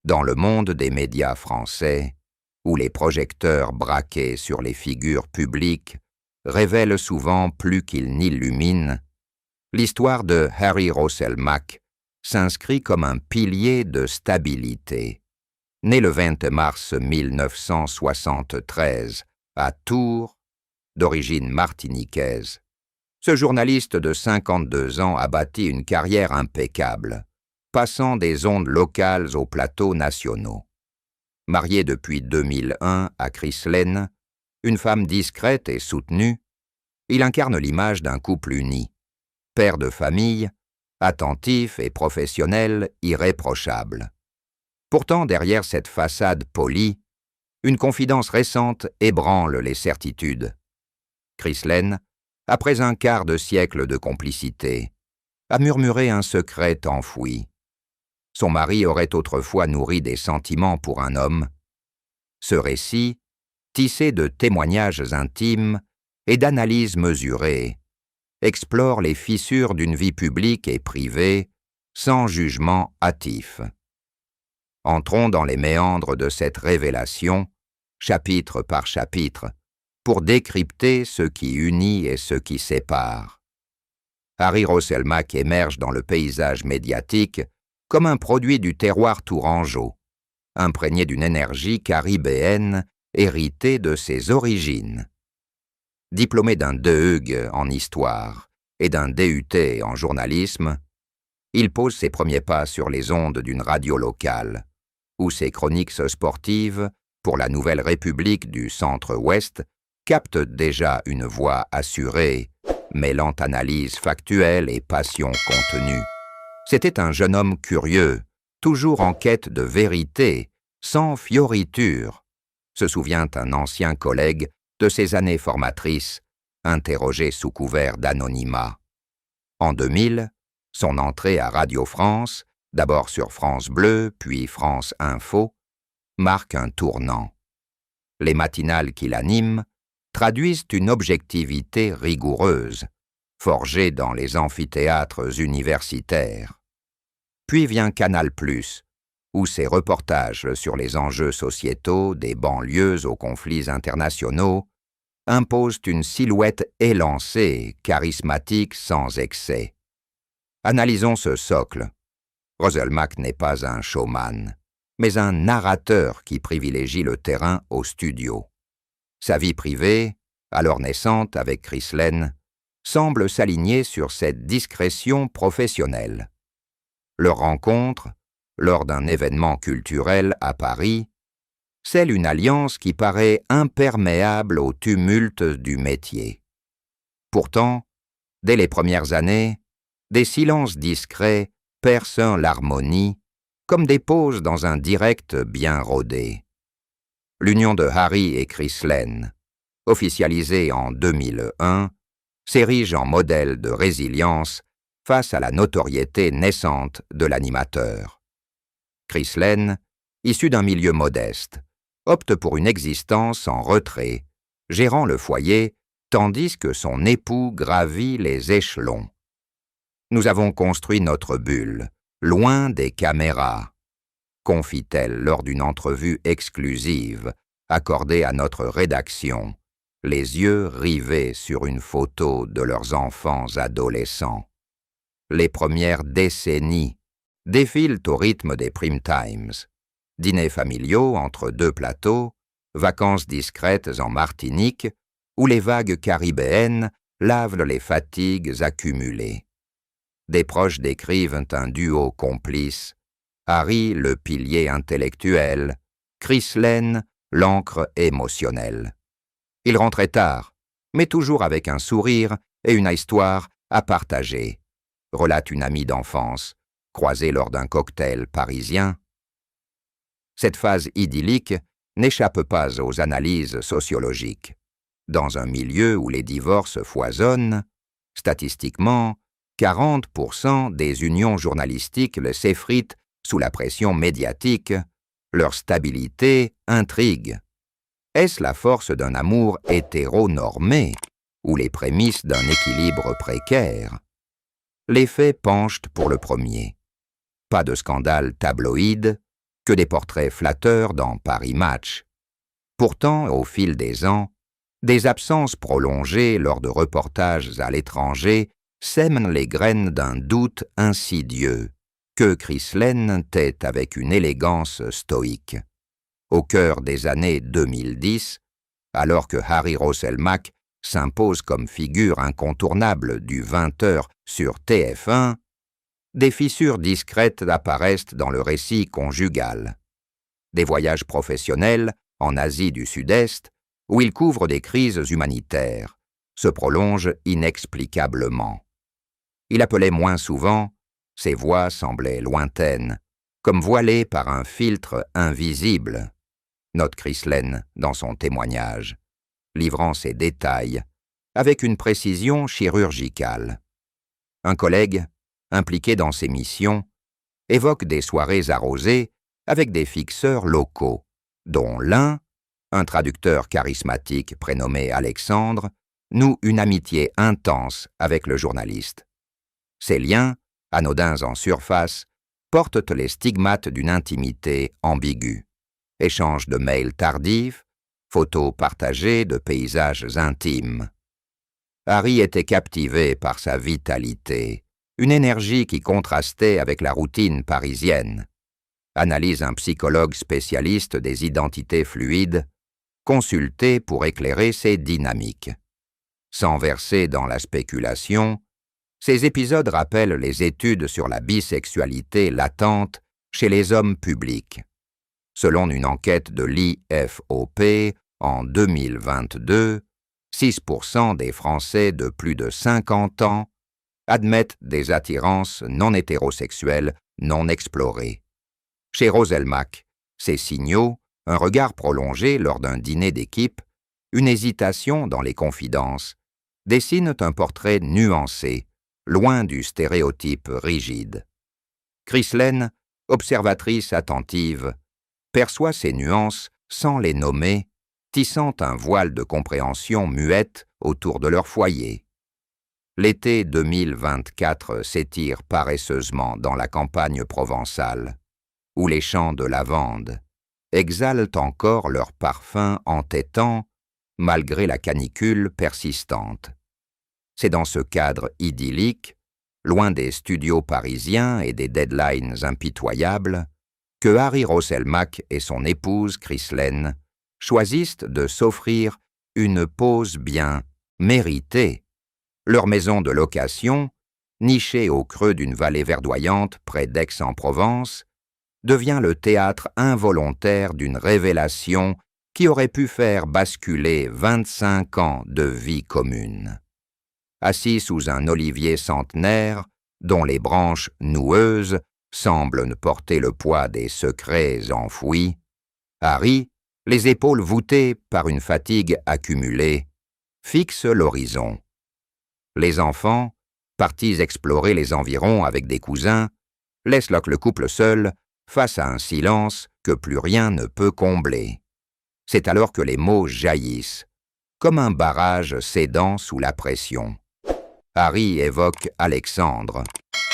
Dans le monde des médias français, où les projecteurs braqués sur les figures publiques révèlent souvent plus qu'ils n'illuminent, l'histoire de Harry Rosselmack s'inscrit comme un pilier de stabilité. Né le 20 mars 1973 à Tours, d'origine martiniquaise, ce journaliste de 52 ans a bâti une carrière impeccable, passant des ondes locales aux plateaux nationaux. Marié depuis 2001 à Chrislène, une femme discrète et soutenue, il incarne l'image d'un couple uni, père de famille, attentif et professionnel irréprochable. Pourtant, derrière cette façade polie, une confidence récente ébranle les certitudes. Chrislène, après un quart de siècle de complicité, a murmuré un secret enfoui. Son mari aurait autrefois nourri des sentiments pour un homme. Ce récit, tissé de témoignages intimes et d'analyses mesurées, explore les fissures d'une vie publique et privée sans jugement hâtif. Entrons dans les méandres de cette révélation, chapitre par chapitre, pour décrypter ce qui unit et ce qui sépare. Harry Rosselmack émerge dans le paysage médiatique comme un produit du terroir tourangeau, imprégné d'une énergie caribéenne héritée de ses origines. Diplômé d'un DEUG en histoire et d'un DUT en journalisme, il pose ses premiers pas sur les ondes d'une radio locale, où ses chroniques sportives pour la Nouvelle République du Centre-Ouest captent déjà une voix assurée, mêlant analyse factuelle et passion contenue. C'était un jeune homme curieux, toujours en quête de vérité, sans fioriture, se souvient un ancien collègue de ses années formatrices, interrogé sous couvert d'anonymat. En 2000, son entrée à Radio France, d'abord sur France Bleu, puis France Info, marque un tournant. Les matinales qu'il anime traduisent une objectivité rigoureuse, forgée dans les amphithéâtres universitaires. Puis vient Canal+, où ses reportages sur les enjeux sociétaux des banlieues aux conflits internationaux imposent une silhouette élancée, charismatique sans excès. Analysons ce socle. Rosselmack n'est pas un showman, mais un narrateur qui privilégie le terrain au studio. Sa vie privée, alors naissante avec Chrislène, semble s'aligner sur cette discrétion professionnelle. Leur rencontre, lors d'un événement culturel à Paris, scelle une alliance qui paraît imperméable au tumulte du métier. Pourtant, dès les premières années, des silences discrets percent l'harmonie comme des pauses dans un direct bien rodé. L'union de Harry et Chrislène, officialisée en 2001, s'érige en modèle de résilience face à la notoriété naissante de l'animateur. Chrislène, issue d'un milieu modeste, opte pour une existence en retrait, gérant le foyer, tandis que son époux gravit les échelons. Nous avons construit notre bulle, loin des caméras, confie-t-elle lors d'une entrevue exclusive accordée à notre rédaction, les yeux rivés sur une photo de leurs enfants adolescents. Les premières décennies défilent au rythme des prime times, dîners familiaux entre deux plateaux, vacances discrètes en Martinique, où les vagues caribéennes lavent les fatigues accumulées. Des proches décrivent un duo complice, Harry le pilier intellectuel, Chrislène l'encre émotionnelle. Ils rentraient tard, mais toujours avec un sourire et une histoire à partager, relate une amie d'enfance, croisée lors d'un cocktail parisien. Cette phase idyllique n'échappe pas aux analyses sociologiques. Dans un milieu où les divorces foisonnent, statistiquement, 40% des unions journalistiques s'effritent sous la pression médiatique, leur stabilité intrigue. Est-ce la force d'un amour hétéronormé ou les prémices d'un équilibre précaire? Les faits penchent pour le premier. Pas de scandale tabloïd, que des portraits flatteurs dans Paris Match. Pourtant, au fil des ans, des absences prolongées lors de reportages à l'étranger sèment les graines d'un doute insidieux que Chryslaine tait avec une élégance stoïque. Au cœur des années 2010, alors que Harry Rosselmack s'impose comme figure incontournable du 20h sur TF1, des fissures discrètes apparaissent dans le récit conjugal. Des voyages professionnels en Asie du Sud-Est, où il couvre des crises humanitaires, se prolongent inexplicablement. Il appelait moins souvent, ses voix semblaient lointaines, comme voilées par un filtre invisible, note Chryslaine dans son témoignage, livrant ses détails avec une précision chirurgicale. Un collègue, impliqué dans ses missions, évoque des soirées arrosées avec des fixeurs locaux, dont l'un, un traducteur charismatique prénommé Alexandre, noue une amitié intense avec le journaliste. Ces liens, anodins en surface, portent les stigmates d'une intimité ambiguë. Échange de mails tardifs, photos partagées de paysages intimes. Harry était captivé par sa vitalité, une énergie qui contrastait avec la routine parisienne. Analyse un psychologue spécialiste des identités fluides, consulté pour éclairer ses dynamiques. Sans verser dans la spéculation, ces épisodes rappellent les études sur la bisexualité latente chez les hommes publics. Selon une enquête de l'IFOP, en 2022, 6% des Français de plus de 50 ans admettent des attirances non hétérosexuelles non explorées. Chez Rosselmack, ces signaux, un regard prolongé lors d'un dîner d'équipe, une hésitation dans les confidences, dessinent un portrait nuancé, loin du stéréotype rigide. Chryslaine, observatrice attentive, perçoit ces nuances sans les nommer, tissant un voile de compréhension muette autour de leur foyer. L'été 2024 s'étire paresseusement dans la campagne provençale, où les champs de lavande exhalent encore leur parfum entêtant malgré la canicule persistante. C'est dans ce cadre idyllique, loin des studios parisiens et des deadlines impitoyables, que Harry Rosselmack et son épouse Chryslaine choisissent de s'offrir une pause bien méritée. Leur maison de location, nichée au creux d'une vallée verdoyante près d'Aix-en-Provence, devient le théâtre involontaire d'une révélation qui aurait pu faire basculer 25 ans de vie commune. Assis sous un olivier centenaire, dont les branches noueuses semblent ne porter le poids des secrets enfouis, Harry, les épaules voûtées par une fatigue accumulée, fixe l'horizon. Les enfants, partis explorer les environs avec des cousins, laissent le couple seul face à un silence que plus rien ne peut combler. C'est alors que les mots jaillissent, comme un barrage cédant sous la pression. Harry évoque Alexandre,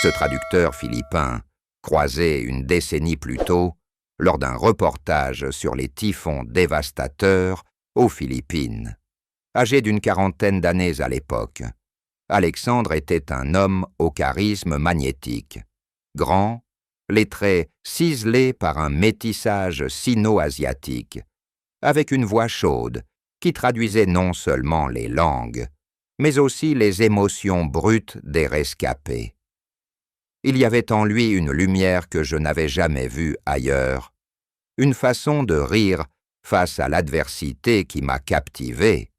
ce traducteur philippin, croisé une décennie plus tôt lors d'un reportage sur les typhons dévastateurs aux Philippines. Âgé d'une quarantaine d'années à l'époque, Alexandre était un homme au charisme magnétique, grand, les traits ciselés par un métissage sino-asiatique, avec une voix chaude qui traduisait non seulement les langues, mais aussi les émotions brutes des rescapés. Il y avait en lui une lumière que je n'avais jamais vue ailleurs, une façon de rire face à l'adversité qui m'a captivé,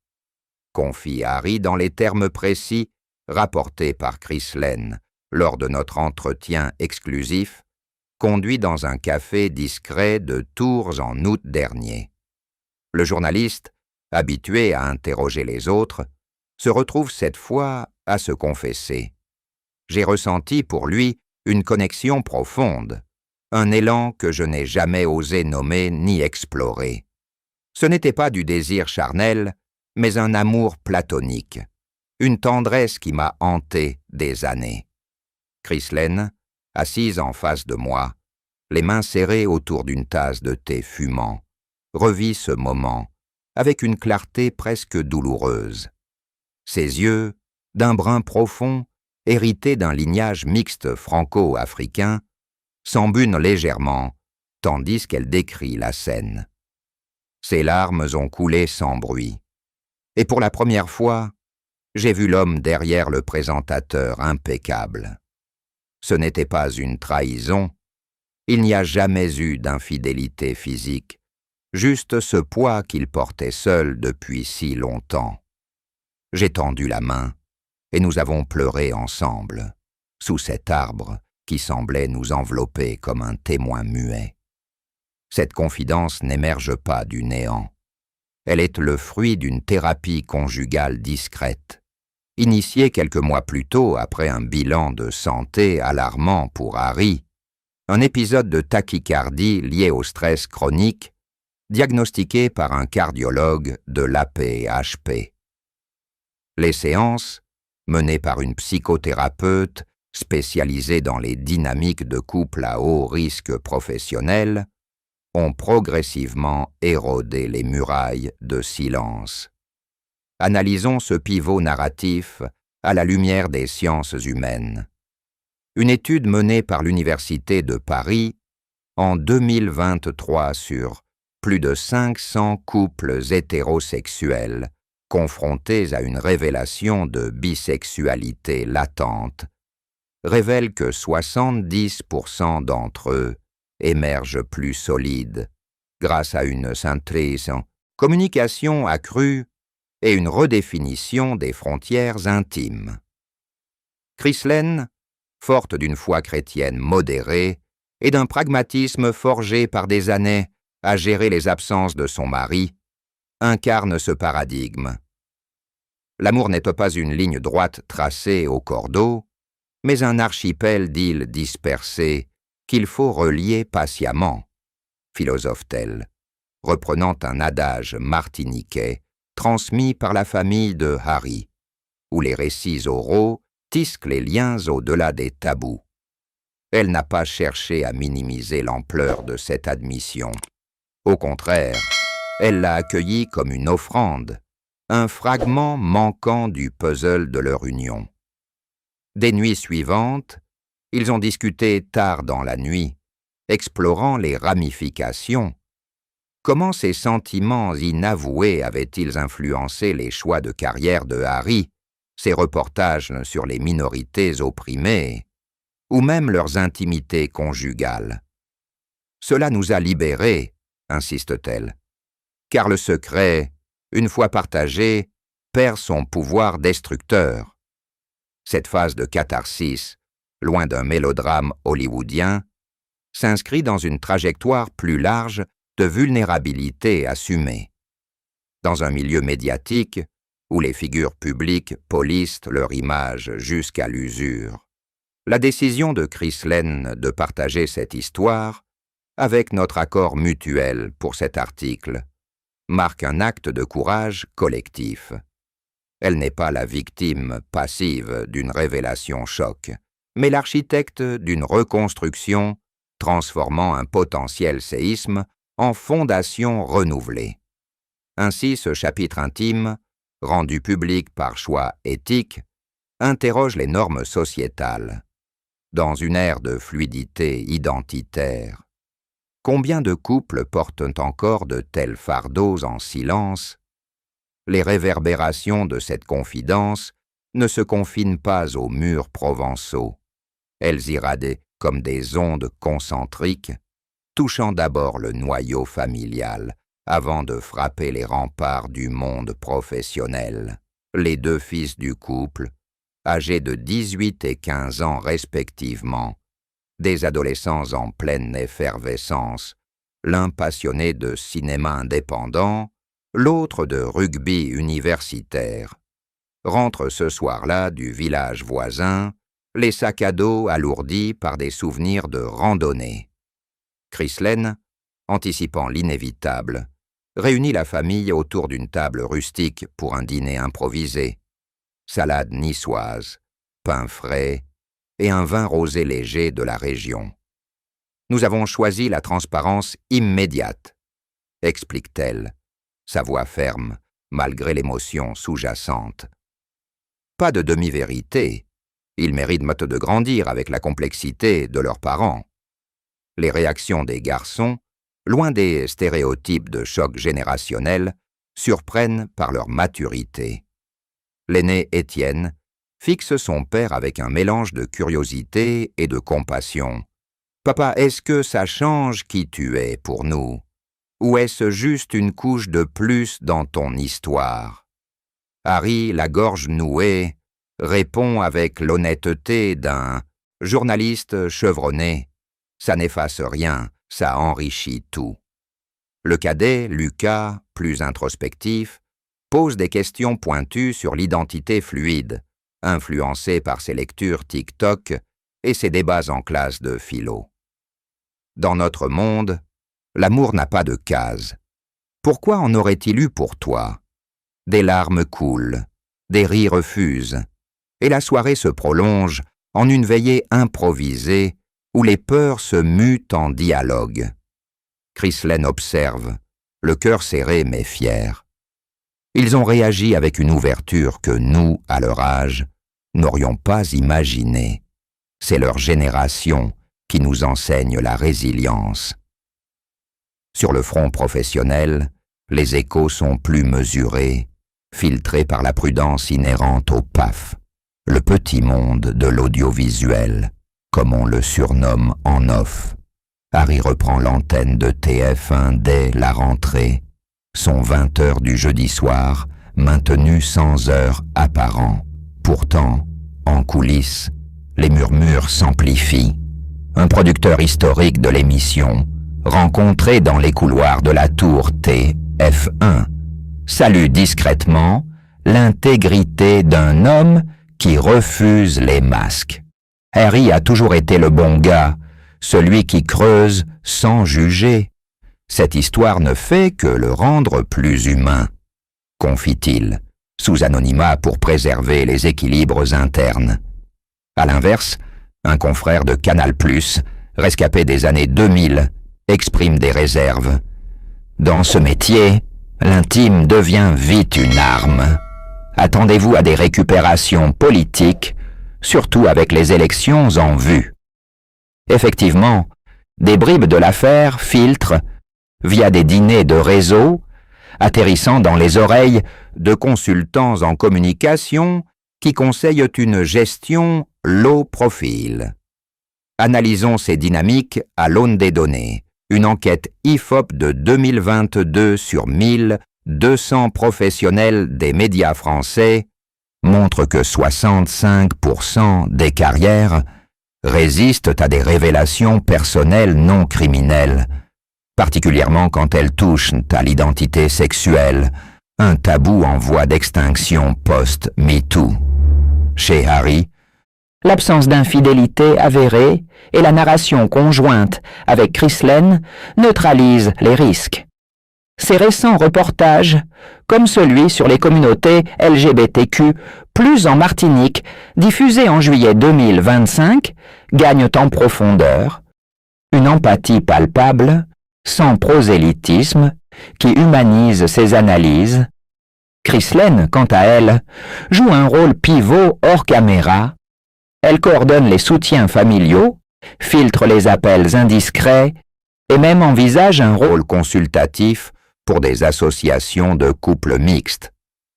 confie Harry dans les termes précis rapportés par Chryslaine lors de notre entretien exclusif, conduit dans un café discret de Tours en août dernier. Le journaliste, habitué à interroger les autres, se retrouve cette fois à se confesser. J'ai ressenti pour lui une connexion profonde, un élan que je n'ai jamais osé nommer ni explorer. Ce n'était pas du désir charnel, mais un amour platonique, une tendresse qui m'a hanté des années. Chryslaine, assise en face de moi, les mains serrées autour d'une tasse de thé fumant, revit ce moment avec une clarté presque douloureuse. Ses yeux, d'un brun profond, hérités d'un lignage mixte franco-africain, s'embunent légèrement, tandis qu'elle décrit la scène. Ses larmes ont coulé sans bruit. Et pour la première fois, j'ai vu l'homme derrière le présentateur impeccable. Ce n'était pas une trahison, il n'y a jamais eu d'infidélité physique, juste ce poids qu'il portait seul depuis si longtemps. J'ai tendu la main, et nous avons pleuré ensemble, sous cet arbre qui semblait nous envelopper comme un témoin muet. Cette confidence n'émerge pas du néant. Elle est le fruit d'une thérapie conjugale discrète, initiée quelques mois plus tôt après un bilan de santé alarmant pour Harry, un épisode de tachycardie lié au stress chronique, diagnostiqué par un cardiologue de l'AP-HP. Les séances, menées par une psychothérapeute spécialisée dans les dynamiques de couple à haut risque professionnel, ont progressivement érodé les murailles de silence. Analysons ce pivot narratif à la lumière des sciences humaines. Une étude menée par l'Université de Paris en 2023 sur plus de 500 couples hétérosexuels confrontés à une révélation de bisexualité latente, révèle que 70% d'entre eux émergent plus solides grâce à une synthèse, communication accrue et une redéfinition des frontières intimes. Chrislène, forte d'une foi chrétienne modérée et d'un pragmatisme forgé par des années à gérer les absences de son mari, incarne ce paradigme. L'amour n'est pas une ligne droite tracée au cordeau, mais un archipel d'îles dispersées qu'il faut relier patiemment, philosophe-t-elle, reprenant un adage martiniquais transmis par la famille de Harry, où les récits oraux tissent les liens au-delà des tabous. Elle n'a pas cherché à minimiser l'ampleur de cette admission. Au contraire, elle l'a accueillie comme une offrande, un fragment manquant du puzzle de leur union. Des nuits suivantes, ils ont discuté tard dans la nuit, explorant les ramifications. Comment ces sentiments inavoués avaient-ils influencé les choix de carrière de Harry, ses reportages sur les minorités opprimées, ou même leurs intimités conjugales? Cela nous a libérés, insiste-t-elle, car le secret, une fois partagé, perd son pouvoir destructeur. Cette phase de catharsis, loin d'un mélodrame hollywoodien, s'inscrit dans une trajectoire plus large de vulnérabilité assumée. Dans un milieu médiatique où les figures publiques polissent leur image jusqu'à l'usure, la décision de Chrislène de partager cette histoire, avec notre accord mutuel pour cet article, marque un acte de courage collectif. Elle n'est pas la victime passive d'une révélation choc, mais l'architecte d'une reconstruction transformant un potentiel séisme en fondation renouvelée. Ainsi, ce chapitre intime, rendu public par choix éthique, interroge les normes sociétales. Dans une ère de fluidité identitaire, combien de couples portent encore de tels fardeaux en silence? Les réverbérations de cette confidence ne se confinent pas aux murs provençaux. Elles irradent comme des ondes concentriques, touchant d'abord le noyau familial, avant de frapper les remparts du monde professionnel. Les deux fils du couple, âgés de 18 et 15 ans respectivement, des adolescents en pleine effervescence, l'un passionné de cinéma indépendant, l'autre de rugby universitaire, rentrent ce soir-là du village voisin, les sacs à dos alourdis par des souvenirs de randonnée. Chrislène, anticipant l'inévitable, réunit la famille autour d'une table rustique pour un dîner improvisé. Salade niçoise, pain frais et un vin rosé léger de la région. Nous avons choisi la transparence immédiate, explique-t-elle, sa voix ferme, malgré l'émotion sous-jacente. Pas de demi-vérité. Ils méritent de grandir avec la complexité de leurs parents. Les réactions des garçons, loin des stéréotypes de choc générationnel, surprennent par leur maturité. L'aîné Étienne fixe son père avec un mélange de curiosité et de compassion. « Papa, est-ce que ça change qui tu es pour nous? Ou est-ce juste une couche de plus dans ton histoire ?» Harry, la gorge nouée, répond avec l'honnêteté d'un journaliste chevronné. Ça n'efface rien, ça enrichit tout. Le cadet, Lucas, plus introspectif, pose des questions pointues sur l'identité fluide, influencée par ses lectures TikTok et ses débats en classe de philo. Dans notre monde, l'amour n'a pas de case. Pourquoi en aurait-il eu pour toi? Des larmes coulent, des rires fusent, et la soirée se prolonge en une veillée improvisée où les peurs se mutent en dialogue. Chrislène observe, le cœur serré mais fier. Ils ont réagi avec une ouverture que nous, à leur âge, n'aurions pas imaginée. C'est leur génération qui nous enseigne la résilience. Sur le front professionnel, les échos sont plus mesurés, filtrés par la prudence inhérente au PAF, le petit monde de l'audiovisuel, comme on le surnomme en off. Harry reprend l'antenne de TF1 dès la rentrée, son 20h du jeudi soir, maintenu sans heure apparent. Pourtant, en coulisses, les murmures s'amplifient. Un producteur historique de l'émission, rencontré dans les couloirs de la tour TF1, salue discrètement l'intégrité d'un homme qui refuse les masques. Harry a toujours été le bon gars, celui qui creuse sans juger. Cette histoire ne fait que le rendre plus humain, confie-t-il, sous anonymat pour préserver les équilibres internes. À l'inverse, un confrère de Canal+, rescapé des années 2000, exprime des réserves. Dans ce métier, l'intime devient vite une arme. Attendez-vous à des récupérations politiques, surtout avec les élections en vue. Effectivement, des bribes de l'affaire filtrent, via des dîners de réseau, atterrissant dans les oreilles de consultants en communication qui conseillent une gestion low profile. Analysons ces dynamiques à l'aune des données. Une enquête IFOP de 2022 sur 1200 professionnels des médias français montre que 65% des carrières résistent à des révélations personnelles non criminelles, particulièrement quand elles touchent à l'identité sexuelle, un tabou en voie d'extinction post-MeToo. Chez Harry, l'absence d'infidélité avérée et la narration conjointe avec Chrislène neutralisent les risques. Ces récents reportages, comme celui sur les communautés LGBTQ, plus en Martinique, diffusé en juillet 2025, gagnent en profondeur, une empathie palpable, sans prosélytisme, qui humanise ses analyses. Chrislène, quant à elle, joue un rôle pivot hors caméra. Elle coordonne les soutiens familiaux, filtre les appels indiscrets et même envisage un rôle consultatif pour des associations de couples mixtes.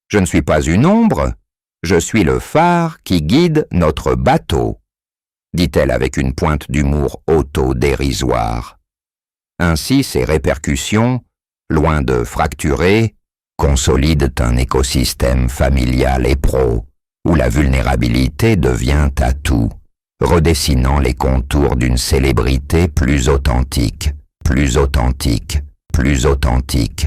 Je ne suis pas une ombre, je suis le phare qui guide notre bateau, dit-elle avec une pointe d'humour auto-dérisoire. Ainsi, ces répercussions, loin de fracturer, consolident un écosystème familial et pro, où la vulnérabilité devient atout, redessinant les contours d'une célébrité plus authentique, plus authentique, plus authentique.